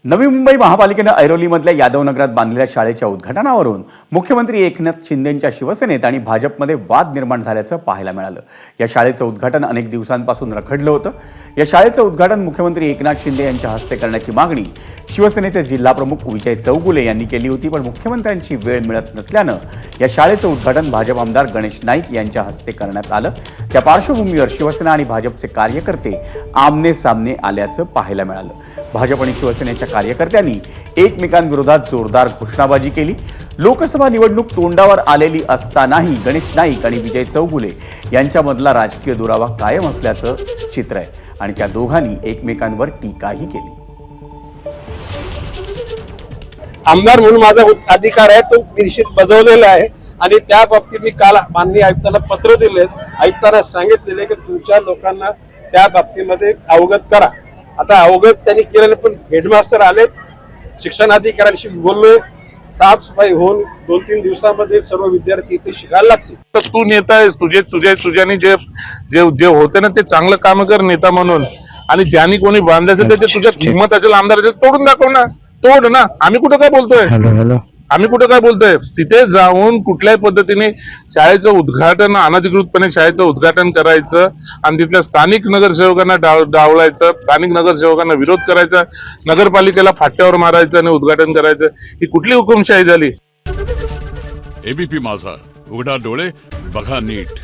नवी मुंबई महापालिकेने ऐरोलीमधल्या यादवनगरात बांधलेल्या शाळेच्या उद्घाटनावरून मुख्यमंत्री एकनाथ शिंदेंच्या शिवसेनेत आणि भाजपमध्ये वाद निर्माण झाल्याचं पाहायला मिळालं। या शाळेचं उद्घाटन अनेक दिवसांपासून रखडलं होतं। या शाळेचं उद्घाटन मुख्यमंत्री एकनाथ शिंदे यांच्या हस्ते करण्याची मागणी शिवसेनेचे जिल्हाप्रमुख विजय चौगुले यांनी केली होती, पण मुख्यमंत्र्यांची वेळ मिळत नसल्यानं या शाळेचं उद्घाटन भाजप आमदार गणेश नाईक यांच्या हस्ते करण्यात आलं। त्या पार्श्वभूमीवर शिवसेना आणि भाजपचे कार्यकर्ते आमने सामने आल्याचं पाहायला मिळालं। भाजप आणि शिवसेनेच्या कार्यकर्त्यांनी एकमेकांविरोधात जोरदार घोषणाबाजी केली। लोकसभा निवडणूक तोंडावर आलेली असतानाही गणेश नाईक आणि विजय चौगुले यांच्यामधला राजकीय दुरावा कायम असल्याचं चित्र आहे आणि त्या दोघांनी एकमेकांवर टीकाही केली। आमदार म्हणून माझा अधिकार आहे तो निश्चित बजावलेला आहे आणि त्या बाबतीत मी काल माननीय आयुक्तांना पत्र दिले। आयुक्तांना सांगितलेले की तुमच्या लोकांना त्या बाबतीमध्ये अवगत करा। आता अवगत त्यांनी केलेलं, पण हेडमास्टर आले, शिक्षणाधिकाऱ्यांशी बोललोय, साफसफाई होऊन 2-3 दिवसांमध्ये सर्व विद्यार्थी इथे शिकायला लागतील। तर तू नेता आहेस, तुझ्यानी जे जे जे होते ना ते चांगलं काम कर नेता म्हणून, आणि ज्यांनी कोणी बांधायचं त्याचे तुझ्यात हिंमत असेल आमदार असेल तोडून दाखव ना, तोड ना। आम्ही कुठं काय बोलतोय, आम्ही कुठं काय बोलतोय? तिथे जाऊन कुठल्याही पद्धतीने शाळेचं उद्घाटन, अनधिकृतपणे शाळेचं उद्घाटन करायचं आणि तिथल्या स्थानिक नगरसेवकांना डावलायचं, स्थानिक नगरसेवकांना विरोध करायचा, नगरपालिकेला फाट्यावर मारायचं आणि उद्घाटन करायचं, ही कुठली हुकुमशाही झाली? एबीपी माझा, उघडा डोळे बघा नीट।